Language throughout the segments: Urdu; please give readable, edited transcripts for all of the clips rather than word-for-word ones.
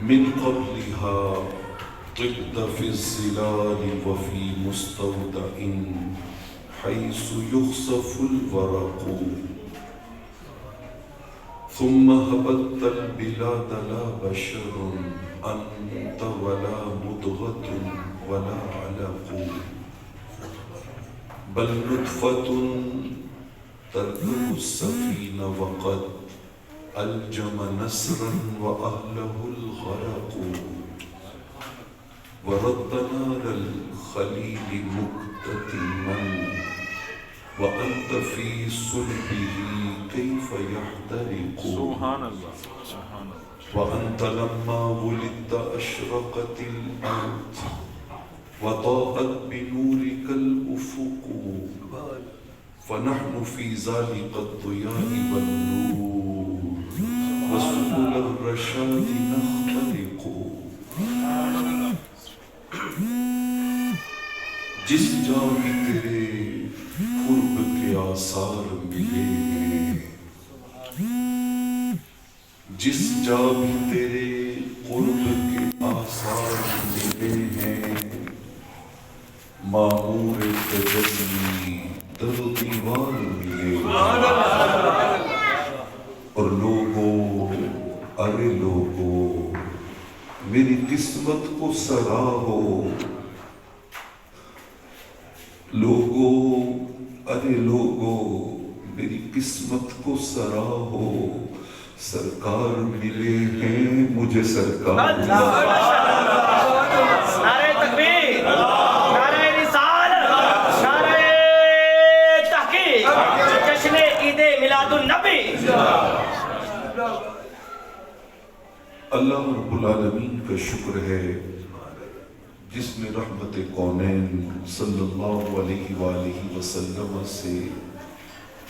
من قبلها طبت في الظلال وفي مستودع حيث يخسف الورق ثم هبطت البلاد لا بشر أنت ولا مضغة ولا علق بل نطفة تركب السفينة وقد ألجم نسرا وأهله الغرق ورد نار الخليل مكتتما وأنت في صلبه كيف يحترق سبحان الله سبحان الله وأنت لما ولدت أشرقت الأرض وضاءت بنورك الأفق فنحن في ذلك الضياء والنور وسبل الرشاد نخترق جس جا بھی تیرے قرب کے آثار ملے ہیں جس جا بھی تیرے قرب کے آثار ملے ہیں معمور تجلی در و دیوار ملے اور لوگوں ارے لوگوں میری قسمت کو سراہو لوگوں ارے لوگوں میری قسمت کو سراہو سرکار ملے ہیں مجھے سرکار نعرہ تکبیر نعرہ رسالت نعرہ تحقیق جشن عید میلاد النبی اللہ رب العالمین کا شکر ہے جس نے رحمت کونین صلی اللہ علیہ وآلہ وسلم سے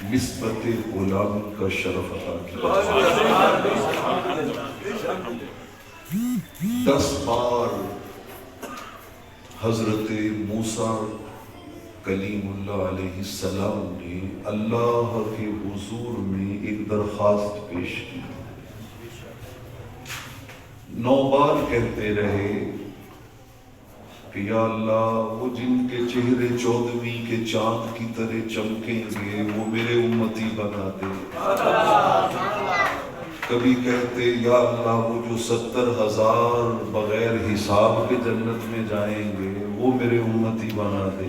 نسبت غلامی کا شرف عطا کیا 10 بار حضرت موسیٰ کلیم اللہ علیہ السلام نے اللہ کے حضور میں ایک درخواست پیش کی 9 بار کہتے رہے کہ یا اللہ وہ جن کے چہرے 14ویں کے چاند کی طرح چمکیں گے وہ میرے امتی بنا دے کبھی کہتے یا اللہ وہ جو 70,000 بغیر حساب کے جنت میں جائیں گے وہ میرے امتی بنا دے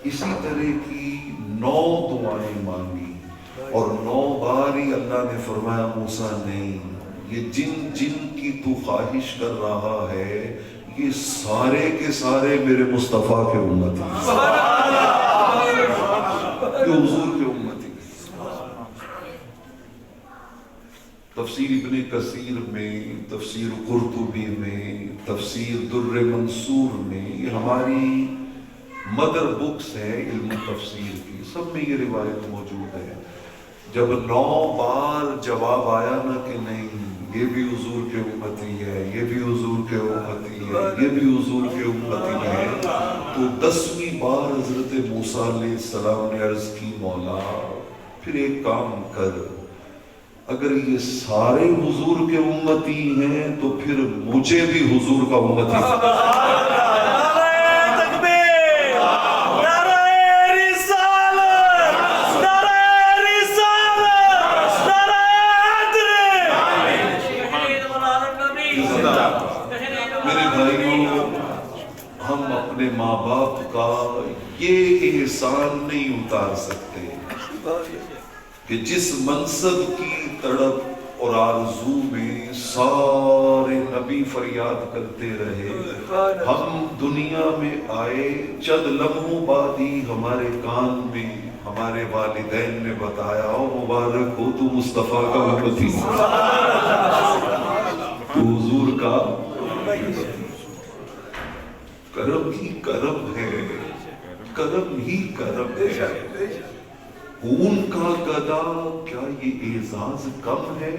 اسی طرح کی 9 دعائیں مانگی اور 9 بار ہی اللہ نے فرمایا موسیٰ نہیں یہ جن جن کی تو خواہش کر رہا ہے یہ سارے کے سارے میرے مصطفیٰ کے امتی یہ حضور کے امتی تفسیر ابن کثیر میں تفسیر قرطبی میں تفسیر در منصور میں یہ ہماری مدر بکس ہے علم تفسیر کی سب میں یہ روایت موجود ہے جب 9 بار جواب آیا نا کہ نہیں یہ بھی حضور کے امتی ہے یہ بھی حضور کے امتی ہے یہ بھی حضور کے امتی ہے تو 10ویں بار حضرت موسیٰ علیہ السلام نے عرض کی مولا پھر ایک کام کر اگر یہ سارے حضور کے امتی ہیں تو پھر مجھے بھی حضور کا امتی ماں باپ کا یہ احسان نہیں اتار سکتے کہ جس منصب کی تڑپ اور آرزو میں سارے نبی فریاد کرتے رہے ہم دنیا میں آئے چند لمحوں بعد ہی ہمارے کان میں ہمارے والدین نے بتایا او مبارک ہو تو مصطفیٰ کا امتی تو حضور کا کرم ہی کرم ہے کرم ہی کرم ہے خون کا گدا کیا یہ اعزاز کم ہے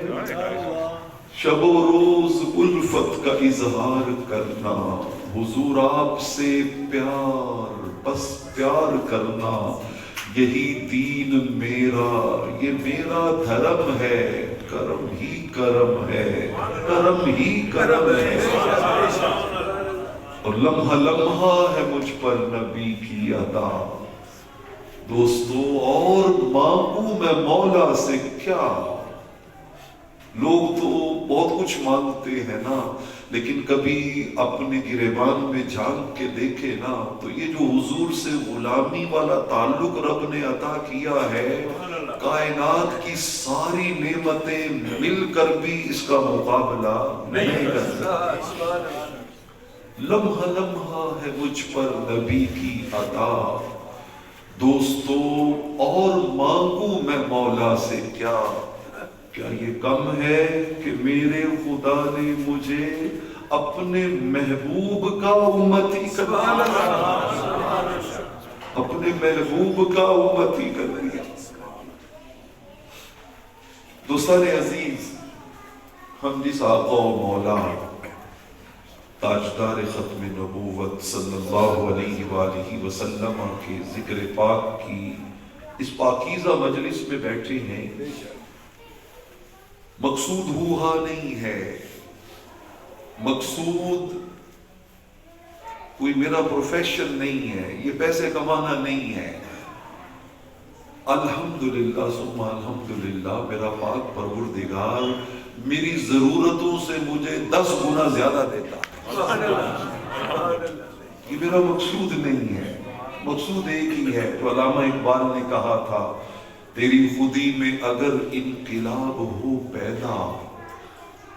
شب و روز الفت کا اظہار کرنا حضور آپ سے پیار بس پیار کرنا یہی دین میرا، یہ میرا دھرم ہے، کرم ہی کرم ہے، کرم ہی کرم ہے، اور لمحہ لمحہ ہے مجھ پر نبی کی عطا۔ دوستو اور مانگوں میں مولا سے کیا؟ لوگ تو بہت کچھ مانگتے ہیں نا، لیکن کبھی اپنے گریبان میں جھانک کے دیکھے نا تو یہ جو حضور سے غلامی والا تعلق رب نے عطا کیا ہے، کائنات کی ساری نعمتیں مل کر بھی اس کا مقابلہ نہیں کر سکتی۔ لمحہ لمحہ ہے مجھ پر نبی کی عطا۔ دوستو اور مانگوں میں مولا سے کیا؟ کیا یہ کم ہے کہ میرے خدا نے مجھے اپنے محبوب کا امتی کر دیا، اپنے محبوب کا امتی کر دیا۔ دوستان عزیز، ہم جس آقا و مولا تاجدار ختم نبوت صلی اللہ علیہ وآلہ وسلم کے ذکر پاک کی اس پاکیزہ مجلس میں بیٹھے ہیں، مقصود ہوا نہیں ہے، مقصود کوئی میرا پروفیشن نہیں ہے، یہ پیسے کمانا نہیں ہے۔ الحمدللہ ثم الحمدللہ، میرا پاک پروردگار میری ضرورتوں سے مجھے 10 گنا زیادہ دیتا ہے۔ یہ میرا مقصود نہیں ہے، مقصود ایک ہی ہے تو علامہ اقبال نے کہا تھا، تیری خودی میں اگر انقلاب ہو پیدا،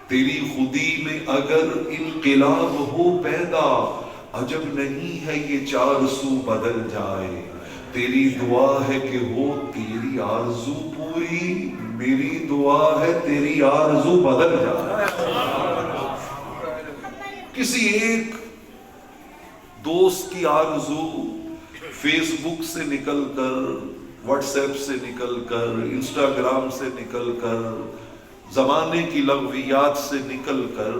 تیری خودی میں اگر انقلاب ہو پیدا، عجب نہیں ہے یہ 4 سو بدل جائے، تیری دعا ہے کہ ہو تیری آرزو پوری، میری دعا ہے تیری آرزو بدل جائے۔ کسی ایک دوست کی آرزو فیس بک سے نکل کر، واٹس ایپ سے نکل کر، انسٹاگرام سے نکل کر، زمانے کی لغویات سے نکل کر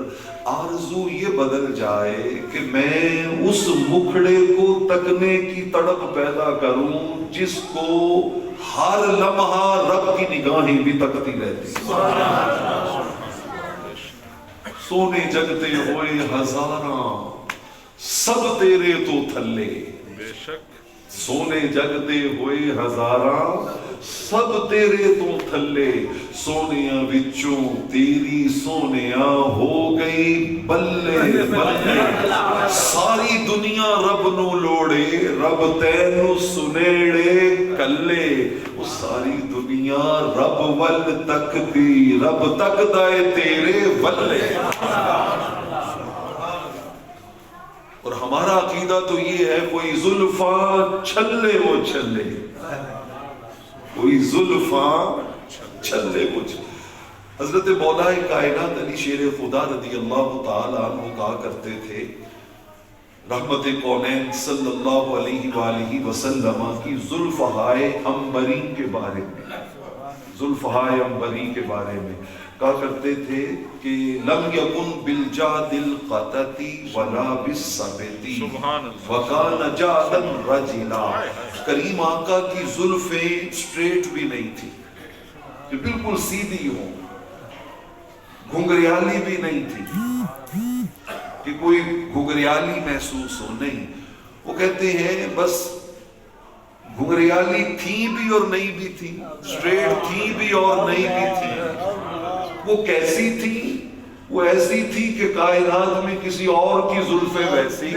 آرزو یہ بدل جائے کہ میں اس مکھڑے کو تکنے کی تڑپ پیدا کروں جس کو ہر لمحہ رب کی نگاہیں بھی تکتی رہتی۔ سونے جگتے ہوئے ہزاراں سب تیرے تو تھلے، بے شک سونے جگتے ہوئے ہزاراں سب تیرے تو تھلے، سونیاں وچوں تیری سونیاں ہو گئی بلے بلے، ساری دنیا رب نو لوڑے، رب تینو سنیڑے کلے، وہ ساری دنیا رب ول تکتی، رب تکدا ہے تیرے ولے۔ اور ہمارا عقیدہ تو یہ ہے، کوئی زلفاں چھلے وہ چھلے، کوئی زلفاں چھلے وہ چھلے۔ حضرت مولا کائنات علی شیر خدا رضی اللہ تعالیٰ عنہ کہا کرتے تھے، رحمت کونین صلی اللہ علیہ وآلہ وسلم کی زلفہائے عنبری کے بارے میں، زلفہائے عنبری کے بارے میں کہا کرتے تھے کہ لم یکن بالجاد القطتی ولا بالثبتی وکان جادا رجلا، کریم آقا کی زلفیں سٹریٹ بھی نہیں تھی کہ بالکل سیدھی ہوں، گھنگریالی بھی نہیں تھی کہ کوئی گھنگریالی محسوس ہو، نہیں، وہ کہتے ہیں بس گھنگریالی تھی بھی اور نہیں بھی تھی، سٹریٹ تھی بھی اور نہیں بھی تھی۔ وہ کیسی تھی؟ وہ ایسی تھی کہ کائنات میں کسی اور کی زلفیں ویسی،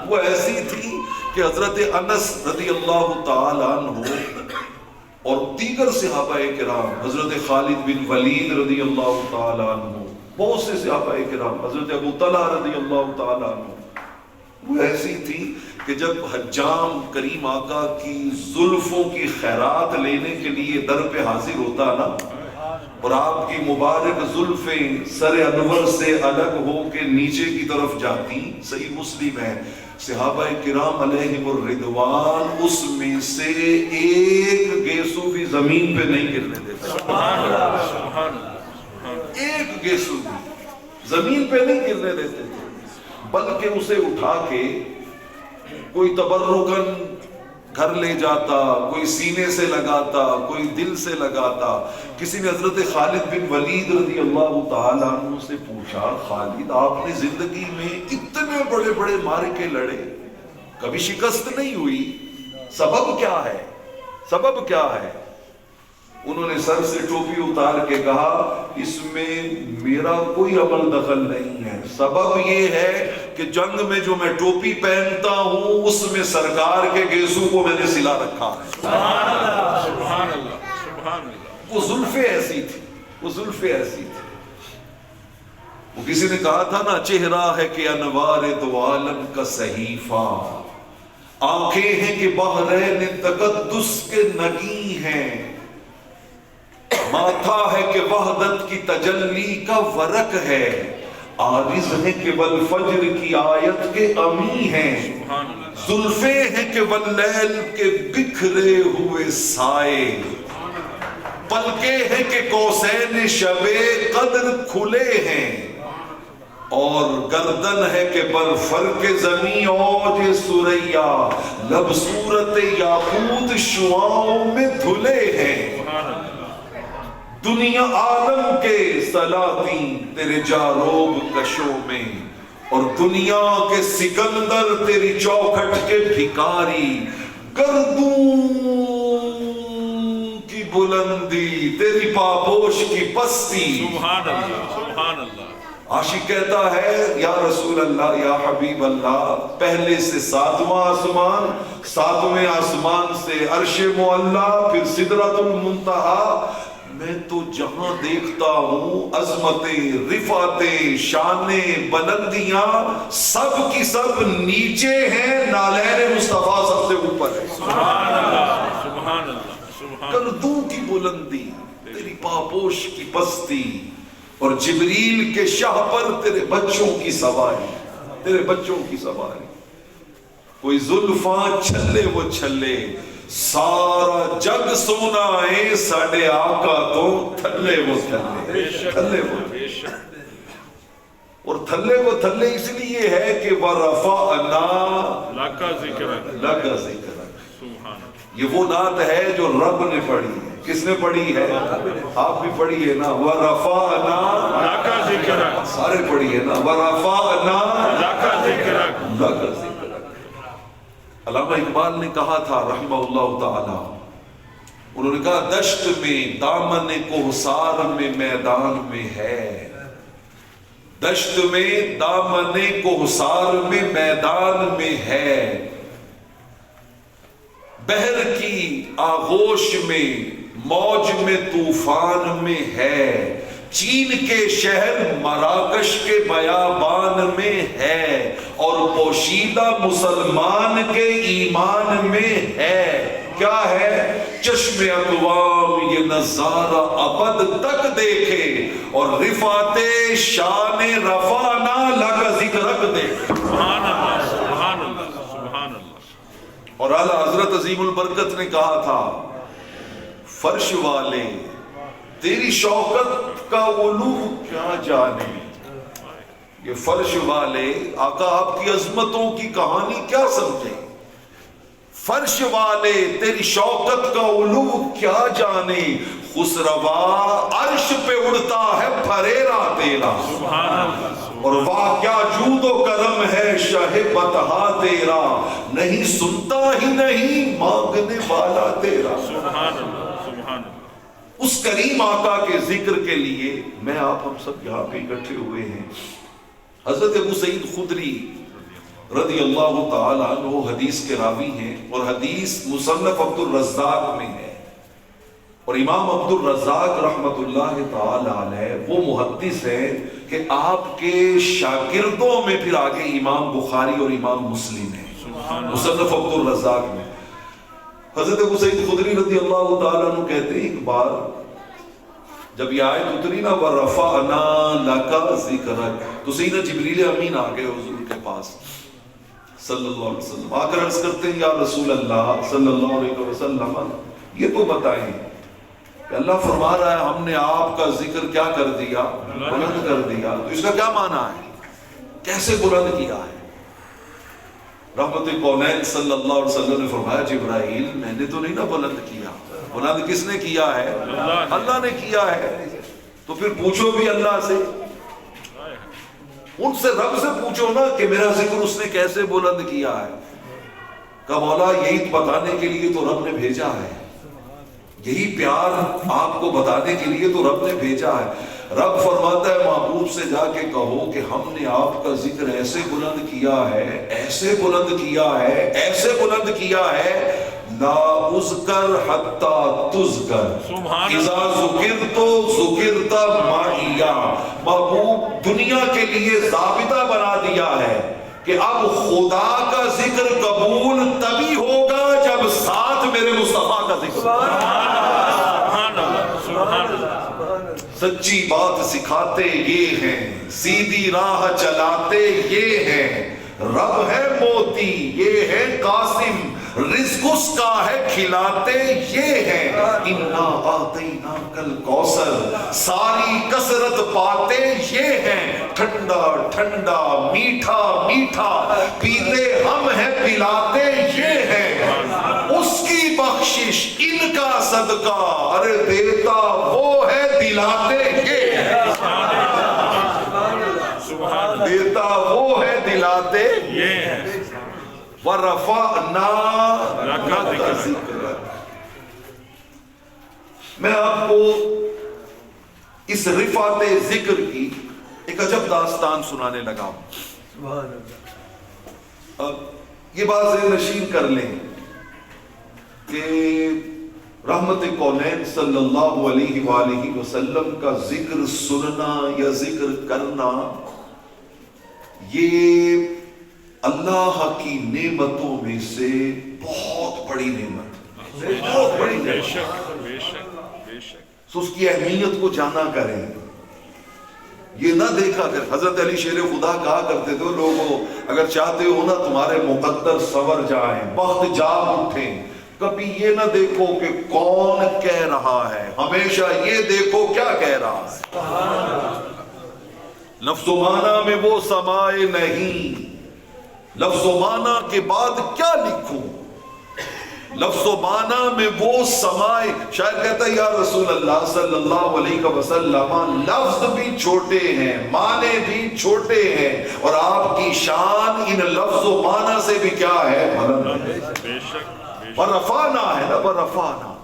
وہ ایسی تھی کہ حضرت انس رضی اللہ تعالیٰ عنہ اور دیگر صحابہ کرام، حضرت خالد بن ولید رضی اللہ تعالیٰ عنہ، بہت سے صحابہ کرام، حضرت ابو طلحہ رضی اللہ تعالیٰ عنہ، وہ ایسی تھی کہ جب حجام کریم آقا کی زلفوں کی خیرات لینے کے لیے در پہ حاضر ہوتا نا، اور آپ کی مبارک زلفیں سر انور سے الگ ہو کے نیچے کی طرف جاتی، صحیح مسلم ہے، صحابہ کرام علیہم الرضوان اس میں سے ایک گیسو بھی زمین پہ نہیں گرنے دیتا، ایک گیسو بھی زمین پہ نہیں گرنے دیتے تھے، بلکہ اسے اٹھا کے کوئی تبرکن گھر لے جاتا، کوئی سینے سے لگاتا، کوئی دل سے لگاتا۔ کسی نے حضرت خالد بن ولید رضی اللہ تعالیٰ عنہ سے پوچھا، خالد آپ نے زندگی میں اتنے بڑے بڑے معرکے لڑے، کبھی شکست نہیں ہوئی، سبب کیا ہے؟ سبب کیا ہے؟ انہوں نے سر سے ٹوپی اتار کے کہا، اس میں میرا کوئی عمل دخل نہیں ہے، سبب یہ ہے کہ جنگ میں جو میں ٹوپی پہنتا ہوں اس میں سرکار کے گیسو کو میں نے سلا رکھا ہے۔ سبحان اللہ سبحان اللہ سبحان اللہ۔ وہ زلفیں ایسی تھی، وہ زلفیں ایسی تھی۔ وہ کسی نے کہا تھا نا، چہرہ ہے کہ انوار دو عالم کا صحیفہ، آنکھیں ہیں کہ بحرین تقدس کے نگی ہیں، ماتھا ہے کہ وحدت کی تجلی کا ورق ہے، عارض ہے کہ والفجر کی آیت کے امی ہیں، زلفیں ہیں کہ واللیل کے بکھرے ہوئے سائے، پلکیں ہیں کہ قوسین شب قدر کھلے ہیں، اور گردن ہے کہ بر فرق زمین اوج سریا، لب صورت یاقوت شعاؤں میں دھلے ہیں، دنیا عالم کے سلاطین تیرے جاروب کشوں میں، اور دنیا کے سکندر تیری چوکھٹ کے بھکاری، گردوں کی بلندی تیری پاپوش کی پستی۔ سبحان اللہ سبحان اللہ۔ عاشق کہتا ہے، یا رسول اللہ یا حبیب اللہ، پہلے سے ساتواں آسمان، ساتویں آسمان سے عرش معلیٰ، پھر سدرۃ المنتہا، میں تو جہاں دیکھتا ہوں عظمتیں، رفعتیں، شانیں، بلندیاں سب کی سب نیچے ہیں، نالین مصطفیٰ سب سے اوپر ہے۔ سبحان اللہ سبحان اللہ سبحان اللہ۔ گردوں کی بلندی تیری پاپوش کی پستی، اور جبریل کے شاہ پر تیرے بچوں کی سواری، تیرے بچوں کی سواری۔ کوئی زلفاں چھلے وہ چھلے، سارا جگ سونا ہے، ساڑھے آقا تو تھلے وہ تھلے، تھلے وہ تھلے۔ اور تھلے وہ تھلے اس لیے ہے کہ وَرَفَعْنَا لَكَ ذِكْرَكَ لَكَ ذِكْرَكَ۔ سبحان اللہ۔ یہ وہ نعت ہے جو رب نے پڑھی ہے۔ کس نے پڑھی ہے؟ آپ بھی پڑھی ہے نا، وَرَفَعْنَا لَكَ ذِكْرَكَ، سارے پڑھی ہے نا، وَرَفَعْنَا لَكَ ذِكْرَكَ۔ لَكَ ذِكْرَكَ۔ علامہ اقبال نے کہا تھا رحمہ اللہ تعالی، انہوں نے کہا، دشت میں دامن کوہسار میں میدان میں ہے، دشت میں دامن کوہسار میں میدان میں ہے، بحر کی آغوش میں موج میں طوفان میں ہے، چین کے شہر مراکش کے بیابان میں ہے، اور پوشیدہ مسلمان کے ایمان میں ہے۔ کیا ہے؟ چشم اقوام یہ نظارہ ابد تک دیکھے، اور رفعت شان رفعنا لک ذکرک دیکھے۔ سبحان اللہ سبحان اللہ سبحان اللہ۔ اور اعلیٰ حضرت عظیم البرکت نے کہا تھا، فرش والے تیری شوکت کا علو کیا جانے، یہ فرش والے آقا آپ کی عظمتوں کی کہانی کیا سمجھیں، فرش والے تیری شوکت کا علو کیا جانے، خسروا عرش پہ اڑتا ہے پھریرا تیرا، سبحان اللہ۔ اور واہ کیا جود و کرم ہے شاہ بطحا تیرا، نہیں سنتا ہی نہیں مانگنے والا تیرا۔ سبحان اللہ سبحان اللہ۔ اس کریم آقا کے ذکر کے لیے میں آپ ہم سب یہاں پہ اکٹھے ہوئے ہیں۔ حضرت ابو سعید خدری رضی اللہ تعالیٰ عنہ حدیث کے راوی ہیں، اور حدیث مصنف عبد الرزاق میں ہے، اور امام عبد الرزاق رحمت اللہ تعالیٰ علیہ وہ محدث ہیں کہ آپ کے شاگردوں میں پھر آگے امام بخاری اور امام مسلم ہیں، مصنف عبد الرزاق میں۔ حضرت ابو سعید خدری رضی اللہ تعالیٰ عنہ کہتے ہیں، ایک بار جب یہ آیت اتری نا، وَرَفَعْنَا لَكَ ذِكْرَكَ، تو سیدھا جبریل امین آ گئے حضور کے پاس صلی اللہ علیہ وسلم، آ کر عرض کرتے ہیں، یا رسول اللہ صلی اللہ علیہ وسلم، یہ تو بتائیں کہ اللہ فرما رہا ہے ہم نے آپ کا ذکر کیا کر دیا، بلند کر دیا، تو اس کا کیا معنی ہے، کیسے بلند کیا ہے؟ رحمت کونین صلی اللہ علیہ وسلم نے فرمایا جبرائیل میں نے تو نہیں نا بلند کیا، بلند کس نے کیا ہے؟ اللہ نے کیا ہے، تو پھر پوچھو بھی اللہ سے، ان سے رب سے پوچھو نا کہ میرا ذکر اس نے کیسے بلند کیا ہے۔ کہ مولا یہی بتانے کے لیے تو رب نے بھیجا ہے، یہی پیار آپ کو بتانے کے لیے تو رب نے بھیجا ہے۔ رب فرماتا ہے محبوب سے جا کے کہو کہ ہم نے آپ کا ذکر ایسے بلند کیا ہے، ایسے بلند کیا ہے، ایسے بلند کیا ہے، لا اذکر حتی تذکر اذا ذکرت ذکرت معی۔ محبوب دنیا کے لیے ضابطہ بنا دیا ہے کہ اب خدا کا ذکر قبول تبھی ہوگا جب ساتھ میرے مصطفیٰ کا ذکر۔ سچی بات سکھاتے یہ ہیں، سیدھی راہ چلاتے یہ ہیں، رب ہے موتی یہ ہے قاسم، رزق اس کا ہے کھلاتے یہ ہیں، انا آتیناک الکوثر ساری کثرت پاتے یہ ہیں، ٹھنڈا ٹھنڈا میٹھا میٹھا پیتے ہم ہیں پلاتے یہ ہیں، اس کی بخشش ان کا صدقہ ارے دیتا وہ ہے دلاتے یہ ہے، دیتا وہ ہے دلاتے یہ ہے، وَرَفَعْنَا لَكَ ذِكْرَكَ۔ میں آپ کو اس رفعت ذکر کی ایک عجب داستان سنانے لگا ہوں۔ اب یہ بات ذہن نشین کر لیں کہ رحمت کونین صلی اللہ علیہ وآلہ وسلم کا ذکر سننا یا ذکر کرنا یہ اللہ کی نعمتوں میں سے بہت بڑی نعمت، بہت بڑی نعمت۔ تو اس کی اہمیت کو جانا کریں، یہ نہ دیکھا کر۔ حضرت علی شیر خدا کہا کرتے تھے لوگوں اگر چاہتے ہو نا تمہارے مقدر سنور جائیں، بخت جاگ اٹھیں، کبھی یہ نہ دیکھو کہ کون کہہ رہا ہے، ہمیشہ یہ دیکھو کیا کہہ رہا ہے۔ لفظ و معنی میں وہ سمائے نہیں، لفظ و معنی کے بعد کیا لکھوں، لفظ و معنی میں وہ سمائے۔ شاید کہتا ہے یا رسول اللہ صلی اللہ علیہ وسلم لفظ بھی چھوٹے ہیں، معنی بھی چھوٹے ہیں، اور آپ کی شان ان لفظ و معنی سے بھی کیا ہے؟ بلند ہے۔ ورفعنا ہے نا، ورفعنا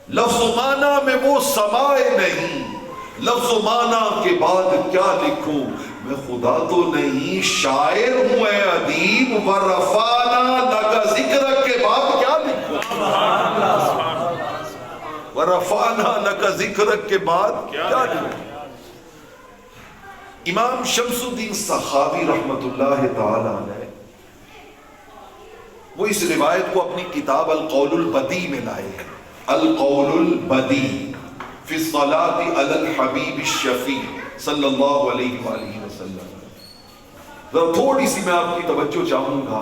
لفظ و معنی میں وہ سمائے نہیں، لفظ و معنی کے بعد کیا لکھوں، میں خدا تو نہیں شاعر ہوں اے ادیب، ورفعنا لک ذکرک کے بعد کیا لکھوں، ورفعنا لک ذکرک کے بعد کیا لکھوں۔ امام شمس الدین سخاوی رحمت اللہ تعالی علیہ وہ اس روایت کو اپنی کتاب القول البدی میں لائے ہیں، القول البدی فی الصلاة علی الحبیب الشفیع صلی اللہ علیہ وآلہ وسلم۔ ذرا تھوڑی سی میں آپ کی توجہ چاہوں گا،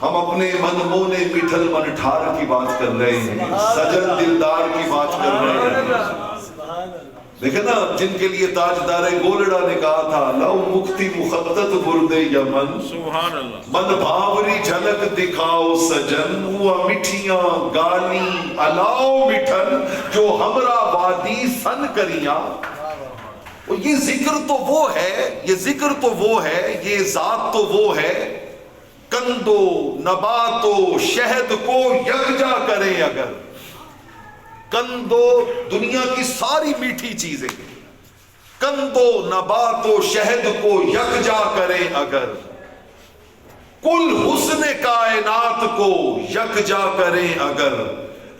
ہم اپنے من مونے مٹھل من ٹھار کی بات کر رہے ہیں، سجن دلدار کی بات کر رہے ہیں۔ دیکھیں نا جن کے لیے تاجدار گولڑا نے کہا تھا لو مکتی مخطط برد یمن، سبحان اللہ، من بھاوری جھلک دکھاؤ سجن، ہوا مٹھیاں گالی الاؤ مٹھن جو ہمرا وادی سن کریاں۔ یہ ذکر تو وہ ہے، یہ ذکر تو وہ ہے، یہ ذات تو وہ ہے، کندو نباتو شہد کو یکجا کریں اگر، کندو دنیا کی ساری میٹھی چیزیں، کندو نبات و شہد کو یکجا کریں اگر، کل حسن کائنات کو یکجا کریں اگر،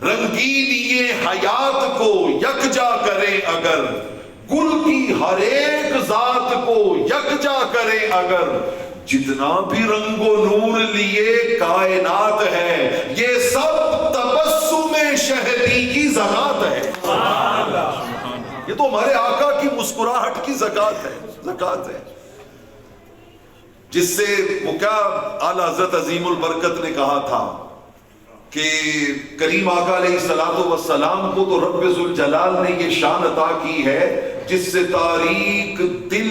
رنگینی حیات کو یکجا کریں اگر، گل کی ہر ایک ذات کو یکجا کریں اگر، جتنا بھی رنگ و نور لیے کائنات ہے یہ سب تبسم شہدی کی زکات ہے۔ یہ تو ہمارے آقا کی مسکراہٹ کی زکات ہے، زکات ہے، جس سے وہ کیا اعلیٰ حضرت عظیم البرکت نے کہا تھا کہ کریم آقا علیہ السلام کو تو رب ذوالجلال نے یہ شان عطا کی ہے جس سے تاریک دل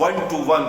1 to 1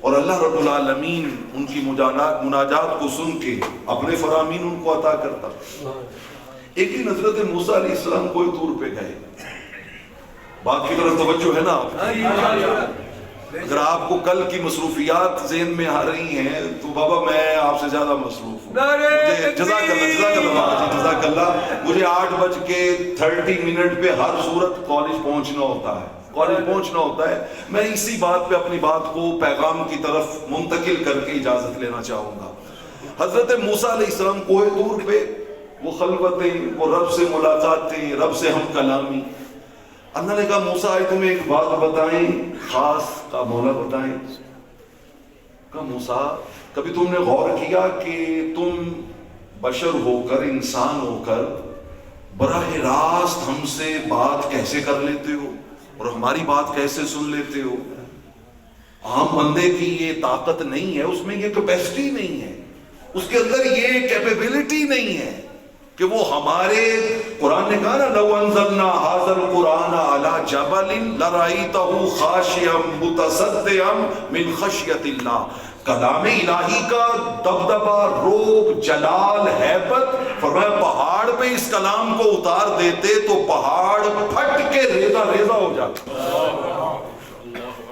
اور اللہ رب العالمین ان کی مناجات کو سن کے اپنے فرامین ان کو عطا کرتا. ایک دن حضرت موسیٰ علیہ السلام کوئی طور پہ گئے. بات کی طرف توجہ ہے نا آپ؟ اگر آپ کو کل کی مصروفیات ذہن میں آ رہی ہیں تو بابا میں آپ سے زیادہ مصروف ہوں. مجھے جزاک اللہ مجھے 8:30 پہ ہر صورت کالج پہنچنا ہوتا ہے. میں اسی بات پہ اپنی بات کو پیغام کی طرف منتقل کر کے اجازت لینا چاہوں گا. حضرت موسیٰ علیہ السلام کوہ طور پہ وہ خلوتیں، وہ رب سے ملاقاتیں، رب سے ہم کلامی. اللہ نے کہا موسیٰ آئے تمہیں ایک بات بتائیں خاص. کا مولا بتائیں. کہا موسیٰ کبھی تم نے غور کیا کہ تم بشر ہو کر، انسان ہو کر براہ راست ہم سے بات کیسے کر لیتے ہو اور ہماری بات کیسے سن لیتے ہو؟ عام بندے کی یہ طاقت نہیں ہے، اس میں یہ کیپیسٹی نہیں ہے، اس کے اندر یہ کیپیبلٹی نہیں ہے کہ وہ ہمارے. قرآن نے کہا نا لو انزلنا ھذا القرآن علی جبل لرأیتہ خاشعا متصدعا من خشیۃ اللہ. کلام الہی کا دبدبہ، روب، جلال، ہیبت. فرمایا پہاڑ پہ اس کلام کو اتار دیتے تو پہاڑ پھٹ کے ریزہ ریزہ ہو جاتا.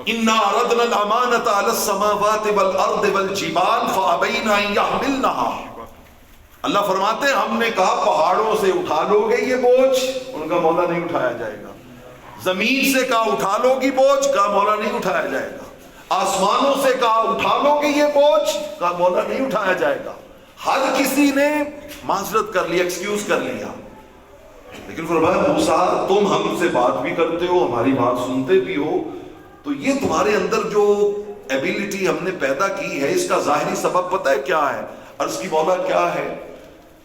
انا عرضنا الامانۃ علی السماوات والارض والجبال فابین ان یحملنها. اللہ فرماتے ہیں ہم نے کہا پہاڑوں سے اٹھا لو گے یہ بوجھ، ان کا مولا نہیں اٹھایا جائے گا. زمین سے کہا اٹھا لو گی بوجھ، کہا مولا نہیں اٹھایا جائے گا. آسمانوں سے کہا اٹھا لو گے یہ بوجھ، کہا مولا نہیں اٹھایا جائے گا. ہر کسی نے معذرت کر لی، ایکسکیوز کر لیا. لیکن فرمایا موسیٰ تم ہم سے بات بھی کرتے ہو، ہماری بات سنتے بھی ہو، تو یہ تمہارے اندر جو ایبیلٹی ہم نے پیدا کی ہے اس کا ظاہری سبب پتہ ہے کیا ہے؟ عرض کی مولا کیا ہے؟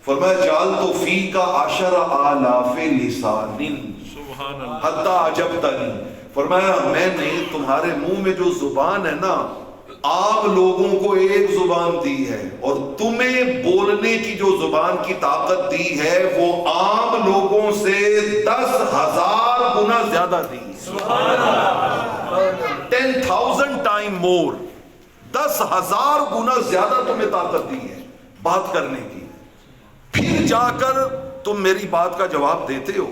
فرمایا جعلت فیک 10,000 لسان حتی عجبتنی. فرمایا میں نے تمہارے منہ میں جو زبان ہے نا عام لوگوں کو ایک زبان دی ہے، اور تمہیں بولنے کی جو زبان کی طاقت دی ہے وہ عام لوگوں سے 10,000 گنا زیادہ دی. 10,000 ٹائم مور. 10,000 گنا زیادہ تمہیں طاقت دی ہے بات کرنے کی. پھر جا کر تم میری بات کا جواب دیتے ہو.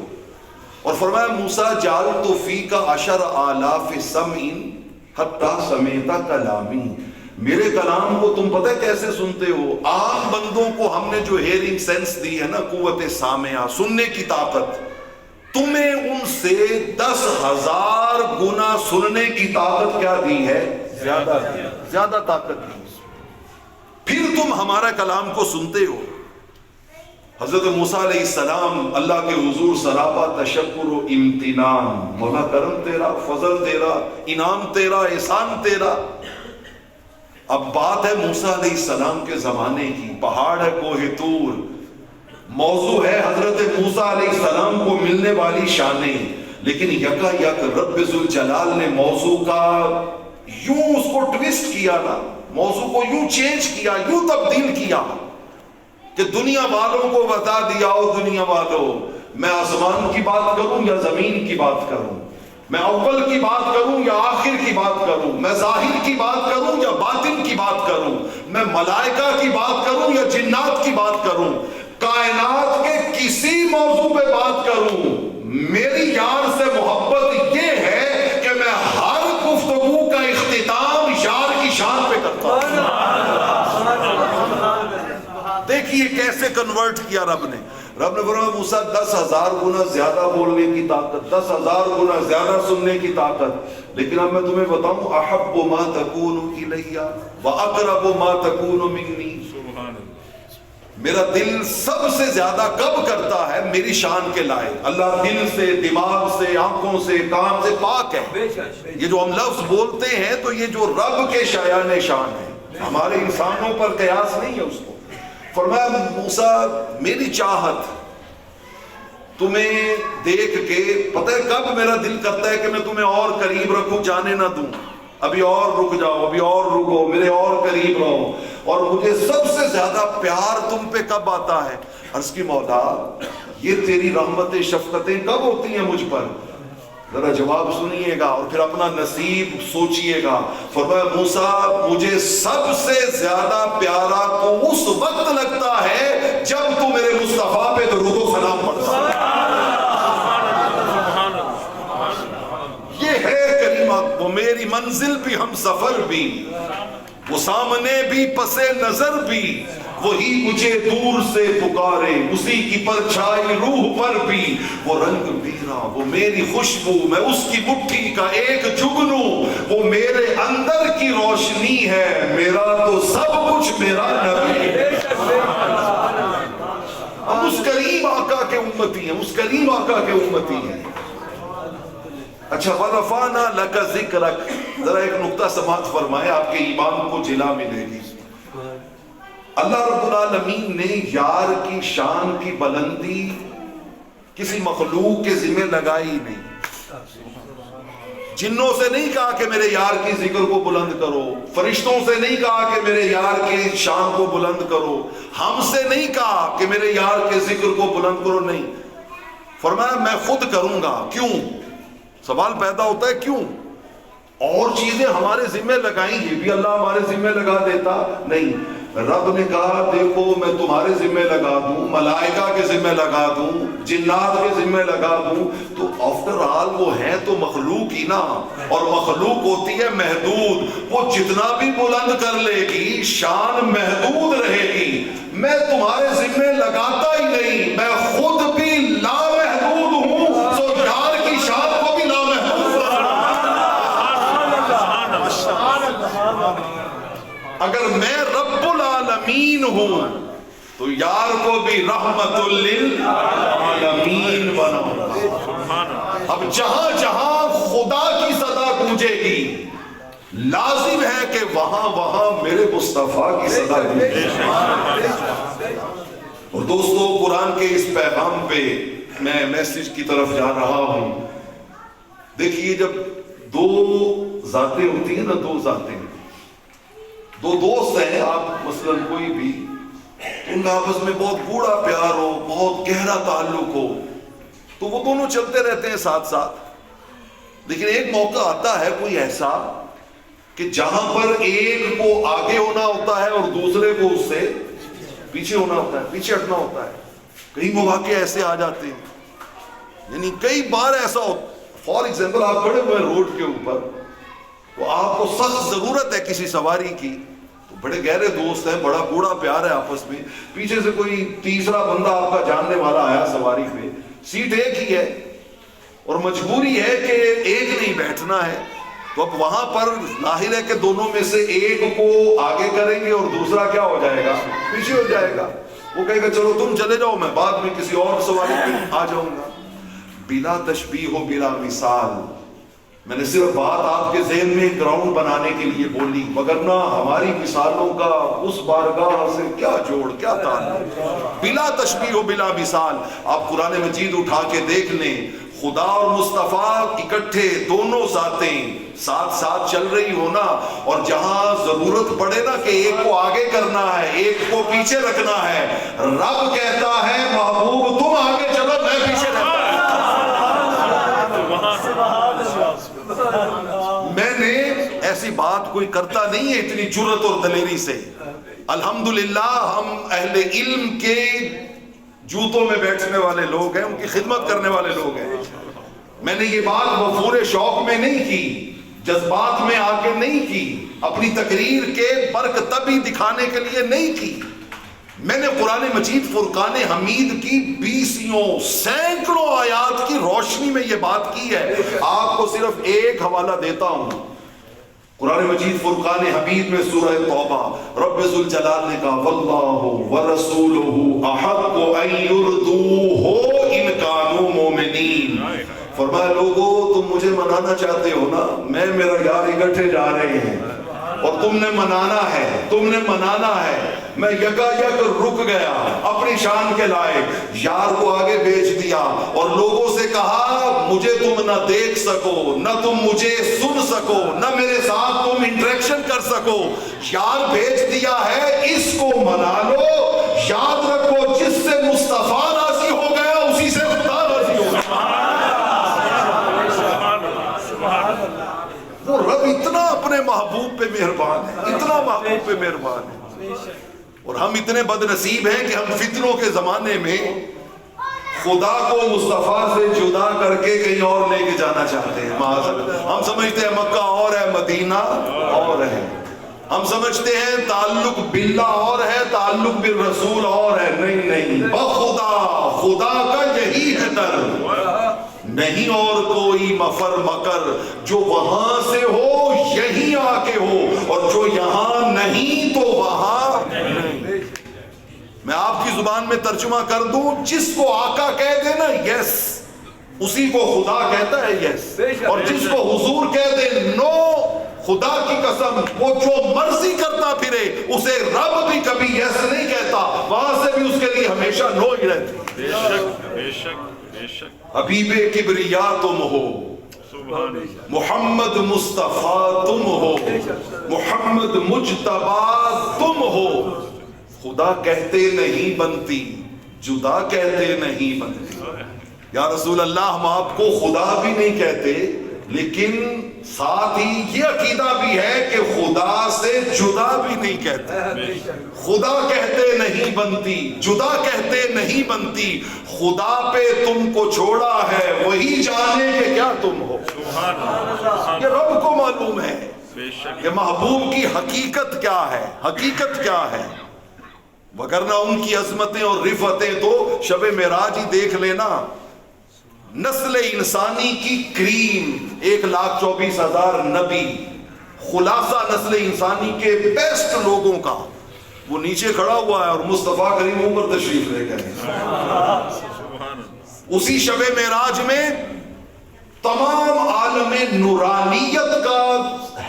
اور فرمایا موسیٰ جعلت فیک 10,000 سمع حتی سمعت کلامی. میرے کلام کو تم پتہ کیسے سنتے ہو؟ عام بندوں کو ہم نے جو ہیئرنگ سینس دی ہے نا، قوت سامعہ، سننے کی طاقت، تمہیں ان سے 10,000 گنا سننے کی طاقت کیا دی ہے؟ زیادہ طاقت دی. پھر تم ہمارا کلام کو سنتے ہو. حضرت موسیٰ علیہ السلام اللہ کے حضور سراپا تشکر و امتنان. مولا کرم تیرا، فضل تیرا، انعام تیرا، احسان تیرا. اب بات ہے موسیٰ علیہ السلام کے زمانے کی. پہاڑ ہے کوہ طور، موضوع ہے حضرت موسیٰ علیہ السلام کو ملنے والی شانیں. لیکن یکا یک رب ذوالجلال نے موضوع کا یوں اس کو ٹویسٹ کیا نا، موضوع کو یوں چینج کیا، یوں تبدیل کیا کہ دنیا والوں کو بتا دیا او دنیا والوں میں آسمان کی بات کروں یا زمین کی بات کروں، میں اول کی بات کروں یا آخر کی بات کروں، میں ظاہر کی بات کروں یا باطن کی بات کروں، میں ملائکہ کی بات کروں یا جنات کی بات کروں، کائنات کے کسی موضوع پہ بات کروں، میری یار سے محبت یہ ہے کہ میں ہر گفتگو کا اختتام یار کی شان پہ کرتا ہوں. دیکھیے کیسے کنورٹ کیا رب نے فرمایا موسیٰ 10,000 گنا زیادہ بولنے کی طاقت، 10,000 گنا زیادہ سننے کی طاقت. لیکن اب میں تمہیں بتاؤں احب ما تکون الی واقرب ما تکون منی. میرا دل سب سے زیادہ کب کرتا ہے میری شان کے لائق. اللہ دل سے، دماغ سے، آنکھوں سے، کان سے پاک ہے. یہ جو ہم لفظ بولتے ہیں تو یہ جو رب کے شایان شان ہے، ہمارے انسانوں پر قیاس نہیں ہے اس کو. فرمایا موسیٰ میری چاہت تمہیں دیکھ کے پتہ ہے کب میرا دل کرتا ہے کہ میں تمہیں اور قریب رکھوں، جانے نہ دوں. ابھی اور رک جاؤ، ابھی اور رکو، میرے اور قریب رہو. اور مجھے سب سے زیادہ پیار تم پہ کب آتا ہے؟ عرض کی مولا یہ تیری رحمت شفقتیں کب ہوتی ہیں مجھ پر ذرا جواب سنیے گا اور پھر اپنا نصیب سوچئے گا. فرمایا موسیٰ مجھے سب سے زیادہ پیارا تو اس وقت لگتا ہے جب تو میرے مصطفیٰ پہ درود و سلام پڑھتا ہے. یہ ہے کریمہ. وہ میری منزل بھی ہم سفر بھی، وہ سامنے بھی پس نظر بھی، وہی مجھے دور سے پکارے، اسی کی پرچھائی روح پر بھی. وہ رنگ میرا، وہ میری خوشبو، میں اس کی مٹھی کا ایک جگنو. وہ میرے اندر کی روشنی ہے، میرا تو سب کچھ میرا نبی. ہم اس کریم آقا کے امتی ہیں، اس کریم آقا کے امتی ہیں. اچھا وَرَفَعْنَا لَكَ ذِكْرَكَ، ذرا ایک نقطہ سماعت فرمائے، آپ کے ایمان کو جلا ملے گی. اللہ رب العالمین نے یار کی شان کی بلندی کسی مخلوق کے ذمہ لگائی نہیں. جنوں سے نہیں کہا کہ میرے یار کی ذکر کو بلند کرو، فرشتوں سے نہیں کہا کہ میرے یار کی شان کو بلند کرو، ہم سے نہیں کہا کہ میرے یار کے ذکر کو بلند کرو. نہیں، فرمایا میں خود کروں گا. کیوں؟ سوال پیدا ہوتا ہے کیوں؟ اور چیزیں ہمارے ذمہ لگائیں، یہ بھی اللہ ہمارے ذمہ لگا دیتا نہیں. رب نے کہا دیکھو میں تمہارے ذمہ لگا دوں، ملائکہ کے ذمہ لگا دوں، جنات کے ذمہ لگا دوں، تو آفٹر آل وہ ہے تو مخلوق ہی نا، اور مخلوق ہوتی ہے محدود. وہ جتنا بھی بلند کر لے گی شان محدود رہے گی. میں تمہارے ذمہ لگاتا ہی نہیں، میں خود بھی لامحدود ہوں، سو یار کی شان کو بھی لامحدود. اگر میں رب العالمین ہوں تو یار کو بھی رحمت للعالمین بناؤں گا. اب جہاں جہاں خدا کی صدا گونجے گی لازم ہے کہ وہاں وہاں میرے مصطفیٰ کی صدا گونجے. اور دوستو قرآن کے اس پیغام پہ میں میسج کی طرف جا رہا ہوں. دیکھیے جب دو ذاتیں ہوتی ہیں نا، دو ذاتیں، دو دوست ہیں، آپ مثلا کوئی بھی، ان کا آپس میں بہت گوڑا پیار ہو، بہت گہرا تعلق ہو، تو وہ دونوں چلتے رہتے ہیں ساتھ ساتھ. لیکن ایک موقع آتا ہے کوئی ایسا کہ جہاں پر ایک کو آگے ہونا ہوتا ہے اور دوسرے کو اس سے پیچھے ہونا ہوتا ہے، پیچھے ہٹنا ہوتا ہے. کئی مواقع ایسے آ جاتے ہیں، یعنی کئی بار ایسا ہوتا. فار ایگزامپل آپ کھڑے ہوئے روڈ کے اوپر، تو آپ کو سخت ضرورت ہے کسی سواری کی، تو بڑے گہرے دوست ہیں، بڑا گوڑا پیار ہے آپس میں، پیچھے سے کوئی تیسرا بندہ آپ کا جاننے والا آیا سواری پہ، سیٹ ایک ہی ہے اور مجبوری ہے کہ ایک نہیں بیٹھنا ہے. تو اب وہاں پر ظاہر ہے کہ دونوں میں سے ایک کو آگے کریں گے اور دوسرا کیا ہو جائے گا، پیچھے ہو جائے گا. وہ کہے گا چلو تم چلے جاؤ، میں بعد میں کسی اور سواری پہ آ جاؤں گا. بلا تشبیہ و بلا مثال، میں نے صرف بات آپ کے ذہن میں گراؤنڈ بنانے کے لیے بولی، وگرنہ ہماری مثالوں کا اس بارگاہ سے کیا جوڑ، کیا تعلق. بلا تشبیہ و بلا مثال. آپ قرآن مجید اٹھا کے دیکھ لیں، خدا اور مصطفیٰ اکٹھے دونوں ذاتیں ساتھ ساتھ چل رہی ہونا، اور جہاں ضرورت پڑے نا کہ ایک کو آگے کرنا ہے ایک کو پیچھے رکھنا ہے، رب کہتا ہے محبوب تم آگے چلو میں پیچھے رہتا. میں نے ایسی بات کوئی کرتا نہیں ہے اتنی جرأت اور دلیری سے. الحمدللہ ہم اہل علم کے جوتوں میں بیٹھنے والے لوگ ہیں، ان کی خدمت کرنے والے لوگ ہیں. میں نے یہ بات مفہور شوق میں نہیں کی، جذبات میں آ کے نہیں کی، اپنی تقریر کے برق تبھی دکھانے کے لیے نہیں کی. میں نے قرآن مجید فرقان حمید کی 20 سینکڑوں آیات کی روشنی میں یہ بات کی ہے. آپ کو صرف ایک حوالہ دیتا ہوں، قرآن مجید فرقان حمید میں سورہ توبہ، رب ذوالجلال نے کہا واللہ ورسولہ احق ان یرضوہ ان کانوا مؤمنین. فرمایا لوگو تم مجھے منانا چاہتے ہو نا، میں میرا یار اکٹھے جا رہے ہیں اور تم نے منانا ہے. میں یکا یک رک گیا اپنی شان کے لائق، یار کو آگے بھیج دیا اور لوگوں سے کہا مجھے تم نہ دیکھ سکو، نہ تم مجھے سن سکو، نہ میرے ساتھ تم انٹریکشن کر سکو، یار بھیج دیا ہے، اس کو منا لو. یاد رکھو جس سے مصطفیٰ راضی ہو گیا اسی سے خدا راضی ہو گیا. وہ رب اتنا اپنے محبوب پہ مہربان ہے، اتنا محبوب پہ مہربان ہے. اور ہم اتنے بد نصیب ہیں کہ ہم فتنوں کے زمانے میں خدا کو مصطفیٰ سے جدا کر کے کہیں اور لے کے جانا چاہتے ہیں. معاذ اللہ. ہم سمجھتے ہیں مکہ اور ہے، مدینہ اور ہے. ہم سمجھتے ہیں تعلق باللہ اور ہے، تعلق بالرسول اور ہے. نہیں، بخدا، خدا کا یہی ہے در، نہیں اور کوئی مفر مکر. جو وہاں سے ہو یہیں آ کے ہو، اور جو یہاں نہیں تو وہاں نہیں. میں آپ کی زبان میں ترجمہ کر دوں، جس کو آقا کہہ دے نا یس، اسی کو خدا کہتا ہے یس. اور جس کو حضور کہہ دے نو، خدا کی قسم وہ جو مرضی کرتا پھرے اسے رب بھی کبھی یس نہیں کہتا، وہاں سے بھی اس کے لیے ہمیشہ نو ہی رہتی. بے شک بے شک بے شک. حبیب کبریا تم ہو، محمد مصطفیٰ تم ہو، محمد مجتبیٰ تم ہو. خدا کہتے نہیں بنتی، جدا کہتے نہیں بنتی. یا رسول اللہ، ہم آپ کو خدا بھی نہیں کہتے، لیکن ساتھ ہی یہ عقیدہ بھی ہے کہ خدا سے جدا بھی نہیں کہتے. خدا کہتے نہیں بنتی، جدا کہتے نہیں بنتی. خدا پہ تم کو چھوڑا ہے، وہی جانے کہ کیا تم ہو. یہ رب کو معلوم ہے کہ محبوب کی حقیقت کیا ہے، حقیقت کیا ہے. وگرنہ ان کی عظمتیں اور رفتیں تو شب معراج ہی دیکھ لینا. نسل انسانی کی کریم 1,24,000 نبی، خلاصہ نسل انسانی کے بیسٹ لوگوں کا، وہ نیچے کھڑا ہوا ہے اور مصطفیٰ کریم اوپر تشریف لے گئے. اسی شب معراج میں تمام عالم نورانیت کا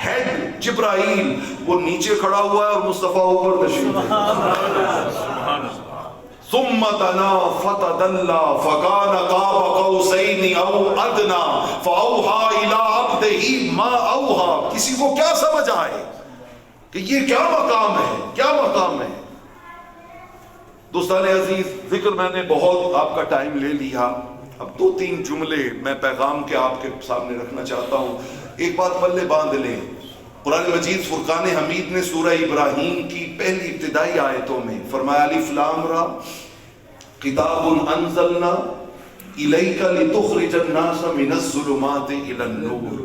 ہیڈ جبرائیل وہ نیچے کھڑا ہوا ہے اور مصطفیٰ اوپر تشریف لے گئے. ثم دنا فتدلى فكان قاب قوسين او ادنى فاوحى الى عبده ما اوحى. کسی کو کیا سمجھ آئے کہ یہ کیا مقام ہے، کیا مقام ہے. دوستان عزیز، ذکر میں نے بہت آپ کا ٹائم لے لیا. اب 2-3 جملے میں پیغام کے آپ کے سامنے رکھنا چاہتا ہوں. ایک بات پلے باندھ لیں. قرآن مجید فرقان حمید نے سورہ ابراہیم کی پہلی ابتدائی آیتوں میں فرمایا الف لام را کتاب انزلنا الیک لتخرج الناس من الظلمات الی النور.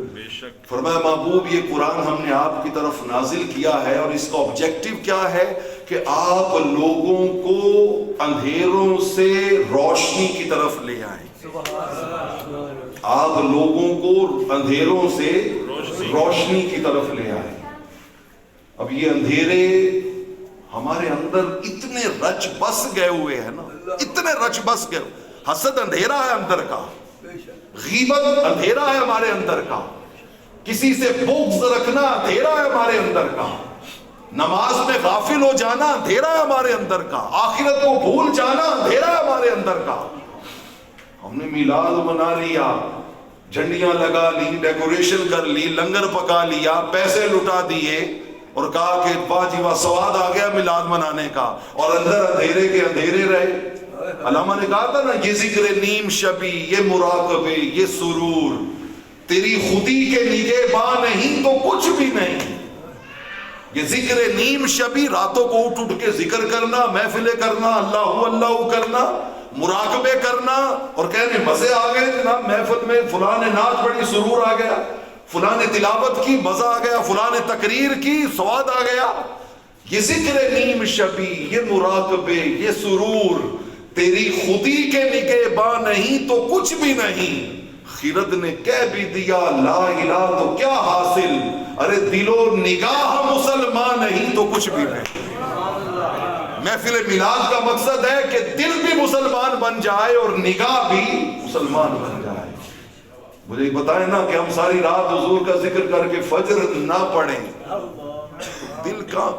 فرمایا محبوب، یہ قرآن ہم نے آپ کی طرف نازل کیا ہے اور اس کا آبجیکٹیو کیا ہے کہ آپ لوگوں کو اندھیروں سے روشنی کی طرف لے آئیں. آپ لوگوں کو اندھیروں سے روشنی کی طرف لے آئیں. اب یہ اندھیرے ہمارے اندر اتنے رچ بس گئے ہوئے ہیں نا، اتنے رچ بس گئے. حسد اندھیرا ہے اندر کا، غیبت اندھیرا ہے ہمارے اندر کا، کسی سے بغض رکھنا اندھیرا ہے ہمارے اندر کا، نماز میں غافل ہو جانا اندھیرا ہے ہمارے اندر کا، آخرت کو بھول جانا اندھیرا ہے ہمارے اندر کا. ہم نے میلاد منا لیا، جھنڈیاں لگا لی، ڈیکوریشن کر لی، لنگر پکا لیا، پیسے لٹا دیے اور کہا کہ واہ جی واہ سواد آ گیا میلاد منانے کا، اور اندر اندھیرے کے اندھیرے رہے. علامہ نے کہا تھا نا، یہ ذکر نیم شبی، یہ مراقبے، یہ سرور، تیری خودی کے نگہباں نہیں تو کچھ بھی نہیں. یہ ذکر نیم شبی، راتوں کو اٹھ اٹھ کے ذکر کرنا، محفلیں کرنا، اللہ اللہ کرنا، مراقبے کرنا اور کہنے مزے آ گئے جناب محفل میں، فلاں نے نعت پڑھی سرور آ گیا، فلاں نے تلاوت کی مزہ آ گیا، فلاں نے تقریر کی سواد آ گیا. یہ ذکر نیم شبی، یہ مراقبے، یہ سرور، تیری خودی کے نگہباں نہیں تو کچھ بھی نہیں. خیرت نے کہہ بھی دیا لا الہ تو کیا حاصل، ارے دل و نگاہ مسلمان نہیں تو کچھ بھی نہیں. محفل میلاد کا مقصد ہے کہ دل بھی مسلمان بن جائے اور نگاہ بھی مسلمان بن جائے. مجھے بتائیں نا کہ ہم ساری رات حضور کا ذکر کر کے فجر نہ پڑھیں، دل کا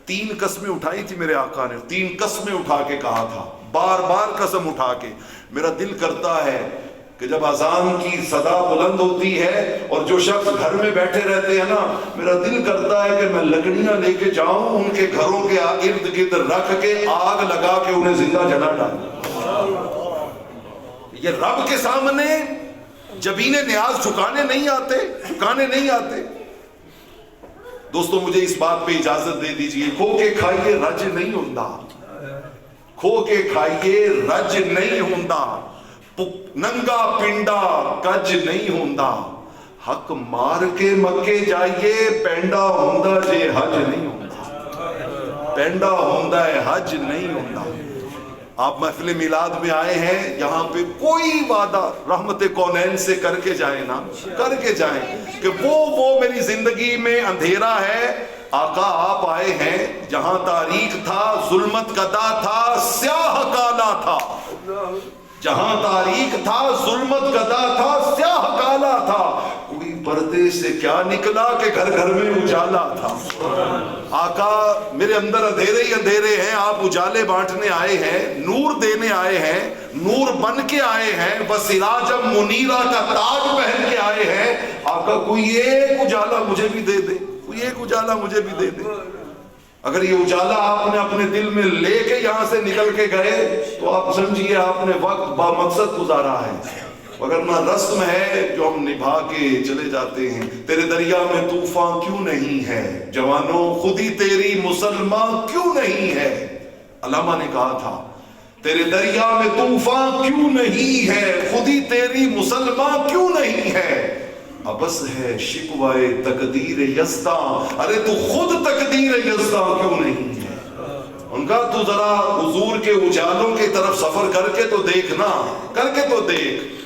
3 قسمیں اٹھائی تھی میرے آقا نے، 3 قسمیں اٹھا کے کہا تھا، بار بار قسم اٹھا کے. میرا دل کرتا ہے کہ جب اذان کی صدا بلند ہوتی ہے اور جو شخص گھر میں بیٹھے رہتے ہیں نا، میرا دل کرتا ہے کہ میں لکڑیاں لے کے جاؤں، ان کے گھروں کے ارد گرد رکھ کے آگ لگا کے انہیں زندہ جلا ڈالوں. یہ رب کے سامنے جبین نیاز جھکانے نہیں آتے، دوستوں مجھے اس بات پہ اجازت دے دیجئے، کھو کے کھائیے رج نہیں ہوندا، کھو کے کھائیے رج نہیں ہوندا، ننگا پنڈا کج نہیں ہوندا، حق مار کے مکے جائیے پینڈا ہوندا جے حج نہیں ہوندا، پینڈا ہوندا ہے حج نہیں ہوندا۔ آپ محفل میلاد میں آئے ہیں، یہاں پہ کوئی وعدہ رحمت کونین سے کر کے جائیں نا، کر کے جائیں کہ وہ میری زندگی میں اندھیرا ہے، آقا آپ آئے ہیں جہاں تاریخ تھا، ظلمت قدا تھا، سیاہ کالا تھا، جہاں تاریخ تھا، ظلمت قدا تھا، سیاہ کالا تھا، کوئی پردے سے کیا نکلا کہ گھر گھر میں اجالا تھا۔ آقا میرے اندر اندھیرے ہی اندھیرے ہیں، آپ اجالے بانٹنے آئے ہیں، نور دینے آئے ہیں، نور بن کے آئے ہیں، وسراجم منیرہ کا تاج پہن کے آئے ہیں، آقا کوئی ایک اجالا مجھے بھی دے دے، کوئی ایک اجالا مجھے بھی دے دے۔ اگر یہ اجالا آپ نے اپنے دل میں لے کے یہاں سے نکل کے گئے تو آپ سمجھیے آپ نے وقت با مقصد گزارا ہے، وگرنہ رسم ہے جو ہم نبھا کے چلے جاتے ہیں۔ تیرے دریا میں طوفان کیوں نہیں ہے جوانوں، خودی تیری مسلمان کیوں نہیں ہے؟ علامہ نے کہا تھا تیرے دریا میں طوفان کیوں نہیں ہے، خودی تیری مسلمان کیوں نہیں ہے، ابس ہے شکوائے تقدیر یزداں، ارے تو خود تقدیر یزداں کیوں نہیں ہے؟ ان کا تو ذرا حضور کے اجالوں کی طرف سفر کر کے تو دیکھنا، کر کے تو دیکھ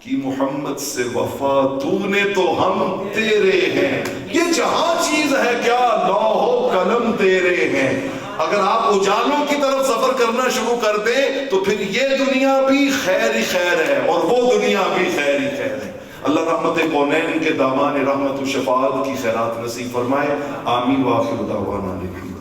کہ محمد سے وفا تو نے تو ہم تیرے ہیں، یہ جہاں چیز ہے کیا لوح و قلم تیرے ہیں۔ اگر آپ اجالوں کی طرف سفر کرنا شروع کر دیں تو پھر یہ دنیا بھی خیر ہی خیر ہے اور وہ دنیا بھی خیر ہی خیر ہے۔ اللہ رحمت کونین کے دامان رحمت و شفاعت کی خیرات نصیب فرمائے، آمین، وآخر دعوانا الحمدللہ۔